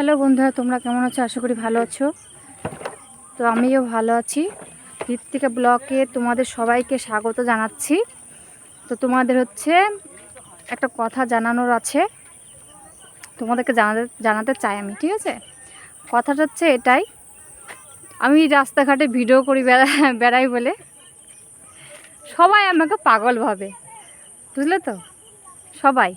Hello বন্ধুরা, তোমরা কেমন আছো? আশা করি ভালো আছো। তো আমিও ভালো আছি। ঋত্বিকা ব্লগে তোমাদের সবাইকে স্বাগত জানাচ্ছি। তো তোমাদের হচ্ছে একটা কথা জানানোর আছে, তোমাদেরকে জানাতে চাই আমি, ঠিক আছে? কথাটা হচ্ছে এটাই, আমি রাস্তাঘাটে ভিডিও করি বেড়াই বলে সবাই আমাকে পাগল ভাবে, বুঝলে তো? সবাই।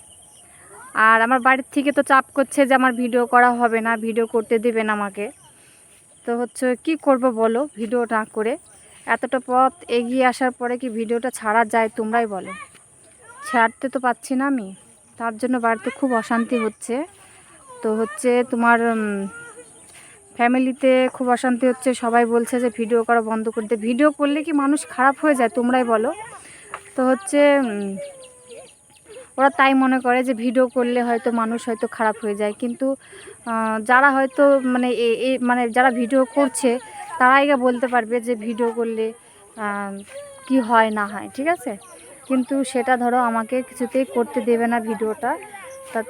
আর আমার বাড়ির থেকে তো চাপ করছে যে আমার ভিডিও করা হবে না, ভিডিও করতে দেবে না আমাকে। তো হচ্ছে কি করব বলো, ভিডিও না করে এতটা পথ এগিয়ে আসার পরে কি ভিডিওটা ছাড়া যায়? তোমরাই বলো। ছাড়তে তো পাচ্ছি না আমি, তার জন্য বাড়িতে খুব অশান্তি হচ্ছে। তো হচ্ছে তোমার ফ্যামিলিতে খুব অশান্তি হচ্ছে, সবাই বলছে যে ভিডিও করা বন্ধ করতে। ভিডিও করলে কি মানুষ খারাপ হয়ে যায়? তোমরাই বলো। তো হচ্ছে ওরা তাই মনে করে যে ভিডিও করলে হয়তো মানুষ হয়তো খারাপ হয়ে যায়, কিন্তু যারা হয়তো মানে মানে যারা ভিডিও করছে তারাই বলতে পারবে যে ভিডিও করলে কি হয় না হয়, ঠিক আছে? কিন্তু সেটা ধরো আমাকে কিছুতেই করতে দেবে না ভিডিওটা।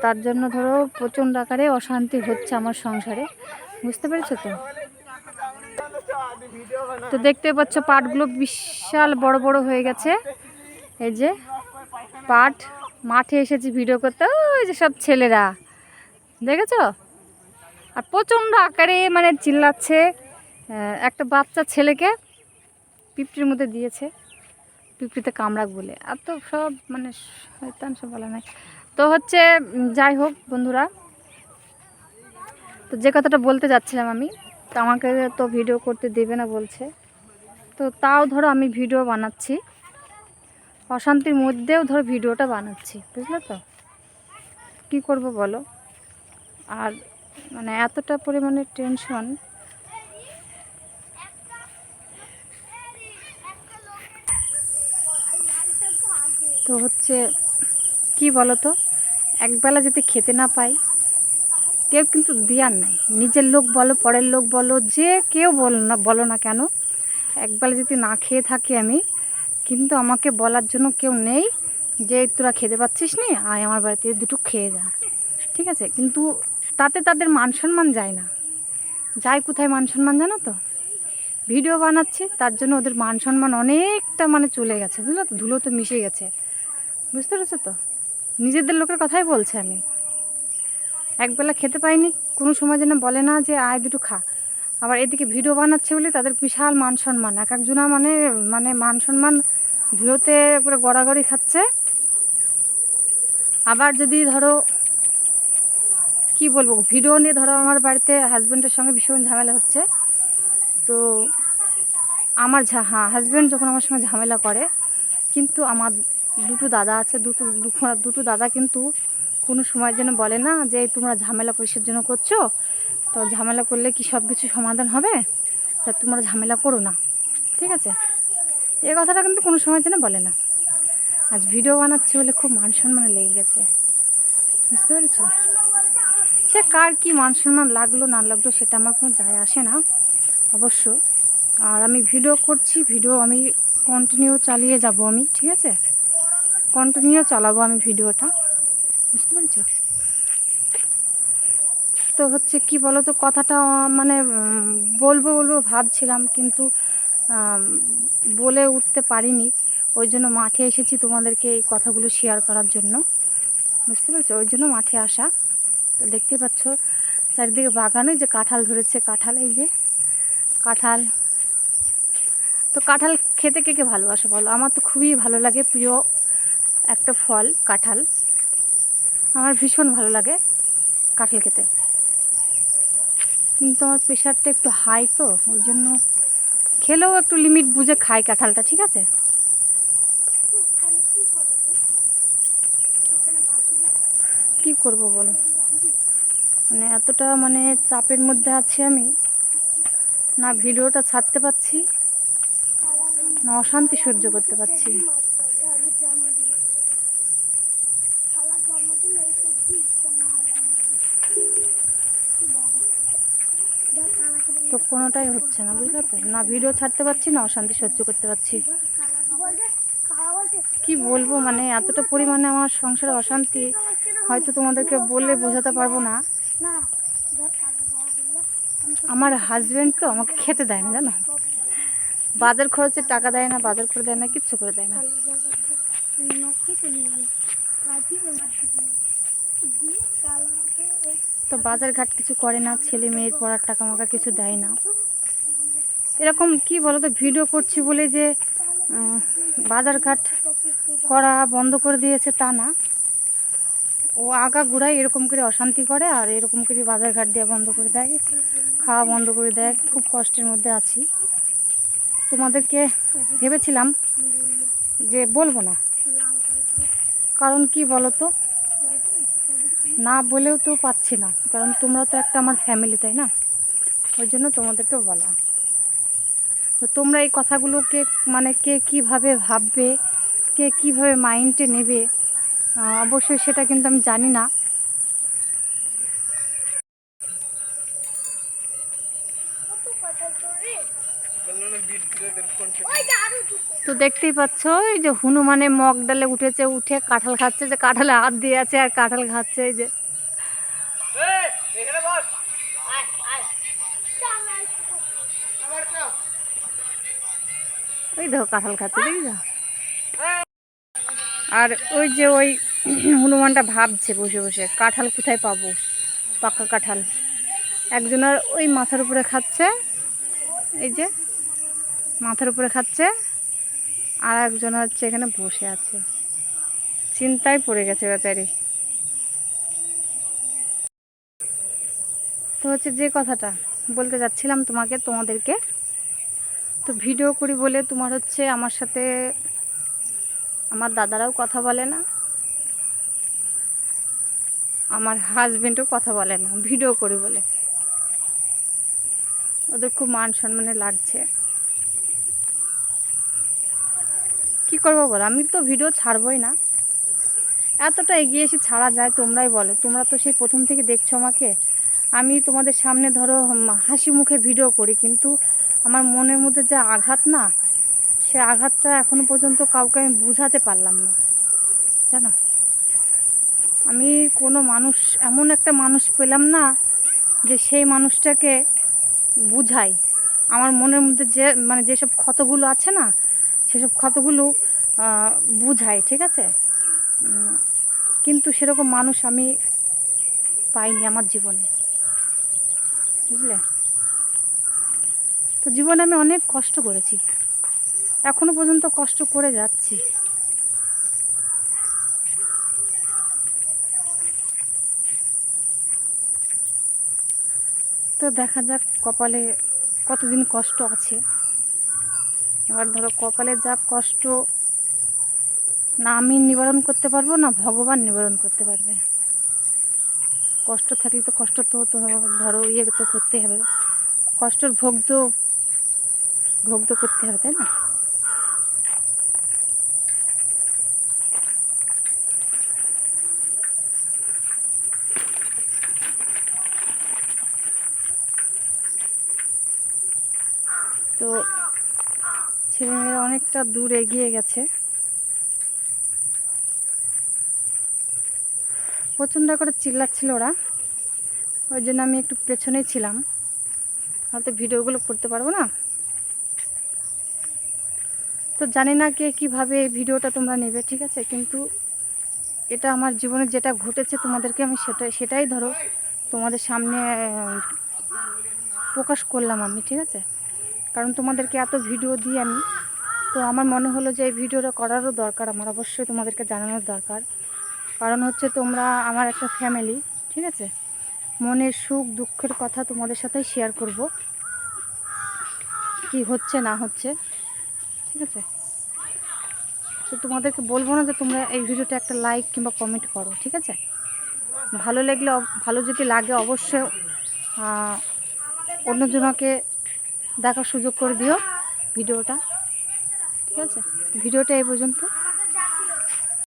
তার জন্য ধরো প্রচণ্ড আকারে অশান্তি হচ্ছে আমার সংসারে, বুঝতে পেরেছো তো? তো দেখতে পাচ্ছ পাটগুলো বিশাল বড় বড় হয়ে গেছে। এই যে পাট, মাঠে এসেছি ভিডিও করতে, ওই যে সব ছেলেরা, দেখেছো? আর প্রচণ্ড আকারে মানে চিল্লাচ্ছে। একটা বাচ্চা ছেলেকে পিঁপড়ির মধ্যে দিয়েছে, পিঁপড়িতে কামড়াক বলে। আর তো সব মানে শয়তান, সব বলা নাই। তো হচ্ছে যাই হোক বন্ধুরা, তো যে কথাটা বলতে যাচ্ছিলাম আমি, তো আমাকে তো ভিডিও করতে দেবে না বলছে। তো তাও ধরো আমি ভিডিও বানাচ্ছি, অশান্তির মধ্যেও ধরো ভিডিওটা বানাচ্ছি, বুঝলে তো? কি করব বলো? আর মানে এতটা পরিমাণে টেনশন। তো হচ্ছে কি বলো তো, একবেলা যদি খেতে না পাই, কেউ কিন্তু দেওয়ার নাই। নিজের লোক বলো, পরের লোক বলো, যে কেউ বলো না কেন, একবেলা যদি না খেয়ে থাকি আমি, কিন্তু আমাকে বলার জন্য কেউ নেই যে তোরা খেতে পাচ্ছিস নি, আয় আমার বাড়িতে দুটো খেয়ে যা, ঠিক আছে? কিন্তু তাতে তাদের মান সম্মান যায় না। যায় কোথায় মান সম্মান, জানো তো? ভিডিও বানাচ্ছে তার জন্য ওদের মান সম্মান অনেকটা মানে চলে গেছে, বুঝলো তো? ধুলো তো মিশে গেছে, বুঝতে পেরেছো তো? নিজেদের লোকের কথাই বলছে আমি। একবেলা খেতে পাইনি, কোনো সময় যেন বলে না যে আয় দুটো খা। আবার এদিকে ভিডিও বানাচ্ছে বলে তাদের বিশাল মান সম্মান, এক একজনা মানে মানে মান সম্মান ধুলোতে পুরো গড়াগড়ি খাচ্ছে। আবার যদি ধরো কি বলবো, ভিডিও নিয়ে ধরো আমার বাড়িতে হাজব্যান্ডের সঙ্গে ভীষণ ঝামেলা হচ্ছে। তো আমার হাজব্যান্ড যখন আমার সঙ্গে ঝামেলা করে, কিন্তু আমার দুটো দাদা আছে, দুটো দাদা কিন্তু কোনো সময় যেন বলে না যে তোমরা ঝামেলা কিসের জন্য করছো, তো ঝামেলা করলে কি সব কিছু সমাধান হবে, তা তোমরা ঝামেলা করো না, ঠিক আছে? এই কথাটা কিন্তু কোনো সময় যেন বলে না। আজ ভিডিও বানাচ্ছি বলে খুব মান সম্মান লেগে গেছে, বুঝতে পেরেছো? সে কার কি মান সম্মান লাগলো না লাগলো সেটা আমার কোনো যায় আসে না অবশ্য। আর আমি ভিডিও করছি, ভিডিও আমি কন্টিনিউ চালিয়ে যাব আমি, ঠিক আছে? কন্টিনিউ চালাবো আমি ভিডিওটা, বুঝতে পেরেছো? তো হচ্ছে কি বলো তো, কথাটা মানে বলবো ভাবছিলাম, কিন্তু বলে উঠতে পারিনি। ওই জন্য মাঠে এসেছি তোমাদেরকে এই কথাগুলো শেয়ার করার জন্য, বুঝতে পেরেছো? ওই জন্য মাঠে আসা। তো দেখতেই পাচ্ছ চারিদিকে বাগানে যে কাঁঠাল ধরেছে, কাঁঠাল, এই যে কাঁঠাল। তো কাঁঠাল খেতে কে কে ভালোবাসে বলো? আমার তো খুবই ভালো লাগে, প্রিয় একটা ফল কাঁঠাল। আমার ভীষণ ভালো লাগে কাঁঠাল খেতে, কিন্তু আমার প্রেশারটা একটু হাই, তো ওই জন্য খেলেও একটু লিমিট বুঝে খাই কাঁঠালটা, ঠিক আছে? কি করব বলো, মানে এতটা মানে চাপের মধ্যে আছি আমি, না ভিডিওটা ছাড়তে পারছি, না অশান্তি সহ্য করতে পারছি। তো কোনোটাই হচ্ছে না, বুঝলে তো? না ভিডিও ছাড়তে পারছি, না অশান্তি সহ্য করতে পারছি। কি বলবো, মানে এতটা পরিমাণে আমার সংসারে অশান্তি, হয়তো তোমাদেরকে বলে বোঝাতে পারবো না। আমার হাজব্যান্ড তো আমাকে খেতে দেয় না, জানো, বাজার খরচের টাকা দেয় না, বাজার করে দেয় না, কিচ্ছু করে দেয় না। তো বাজার ঘাট কিছু করে না, ছেলে মেয়ের পড়ার টাকা আমাকে কিছু দেয় না। এরকম কি বলো তো, ভিডিও করছি বলে যে বাজার ঘাট করা বন্ধ করে দিয়েছে তা না। ও আগা ঘুরায় এরকম করে অশান্তি করে, আর এরকম করে বাজার ঘাট দেওয়া বন্ধ করে দেয়, খাওয়া বন্ধ করে দেয়। খুব কষ্টের মধ্যে আছি। তোমাদেরকে ভেবেছিলাম যে বলবো না, কারণ কি বলো তো, না বলেও তো পাচ্ছি না, কারণ তোমরা তো একটা আমার ফ্যামিলি, তাই না? ওই জন্য তোমাদেরকে বলা। তো তোমরা এই কথাগুলোকে মানে কে কীভাবে ভাববে, কে কীভাবে মাইন্ডে নেবে, অবশ্যই সেটা কিন্তু আমি জানি না। তো দেখতেই পাচ্ছ এই যে হনুমানে মগ ডালে উঠেছে, উঠে কাঁঠাল খাচ্ছে, যে কাঁঠালে হাত দিয়ে আছে আর কাঁঠাল খাচ্ছে। এই যে ওই দেখো কাঁঠাল খাচ্ছে, দেখি যা। আর ওই যে ওই হনুমানটা ভাবছে বসে বসে কাঁঠাল কোথায় পাবো, পাকা কাঁঠাল। একজনের ওই মাথার উপরে খাচ্ছে, এই যে মাথার উপরে খাচ্ছে, আর একজন হচ্ছে এখানে বসে আছে, চিন্তায় পড়ে গেছে বেচারি। তো হচ্ছে যে কথাটা বলতে যাচ্ছিলাম তোমাদেরকে, তো ভিডিও করি বলে তোমার হচ্ছে আমার সাথে আমার দাদারাও কথা বলে না, আমার হাজবেন্ডও কথা বলে না, ভিডিও করি বলে। ওদের খুব মান সম্মানে লাগছে। কি করবো বলো, আমি তো ভিডিও ছাড়বই না, এতটা এগিয়ে এসে ছাড়া যায়? তোমরাই বলো, তোমরা তো সেই প্রথম থেকে দেখছো আমাকে। আমি তোমাদের সামনে ধরো হাসি মুখে ভিডিও করি, কিন্তু আমার মনের মধ্যে যে আঘাত না, সে আঘাতটা এখনো পর্যন্ত কাউকে আমি বুঝাতে পারলাম না, জানো। আমি কোনো মানুষ, এমন একটা মানুষ পেলাম না যে সেই মানুষটাকে বুঝাই। আমার মনের মধ্যে যে মানে যেসব ক্ষতগুলো আছে না, সেসব ক্ষতগুলো বুঝাই, ঠিক আছে। কিন্তু সেরকম মানুষ আমি পাইনি আমার জীবনে, বুঝলে। তো জীবনে আমি অনেক কষ্ট করেছি, এখনো পর্যন্ত কষ্ট করে যাচ্ছি। তো দেখা যাক কপালে কতদিন কষ্ট আছে। এবার ধরো কপালে যা কষ্ট, না আমি নিবারণ করতে পারবো, না ভগবান নিবারণ করতে পারবে। কষ্ট থাকলে তো কষ্ট তো ধরো ইয়ে তো করতে হবে, কষ্টের ভোগ তো করতে হবে, তাই না? তো ছেলেমেয়েরা অনেকটা দূর এগিয়ে গেছে। প্রচণ্ড করে চিল্লাচ্ছিল ওরা, ওই জন্য আমি একটু পেছনেই ছিলাম, হয়তো ভিডিওগুলো করতে পারবো না। তো জানি না কে কীভাবে এই ভিডিওটা তোমরা নেবে, ঠিক আছে, কিন্তু এটা আমার জীবনে যেটা ঘটেছে তোমাদেরকে আমি সেটাই ধরো তোমাদের সামনে প্রকাশ করলাম আমি, ঠিক আছে। কারণ তোমাদেরকে এত ভিডিও দিই আমি, তো আমার মনে হলো যে এই ভিডিওটা করারও দরকার, আমার অবশ্যই তোমাদেরকে জানানোর দরকার। কারণ হচ্ছে তোমরা আমার একটা ফ্যামিলি, ঠিক আছে। মনের সুখ দুঃখের কথা তোমাদের সাথে শেয়ার করব, কি হচ্ছে না হচ্ছে, ঠিক আছে। তো তোমাদেরকে বলবো না যে তোমরা এই ভিডিওটা একটা লাইক কিংবা কমেন্ট করো, ঠিক আছে। ভালো যদি লাগে অবশ্যই অন্যজনকে দেখার সুযোগ করে দিও ভিডিওটা, ঠিক আছে। ভিডিওটা এই পর্যন্ত।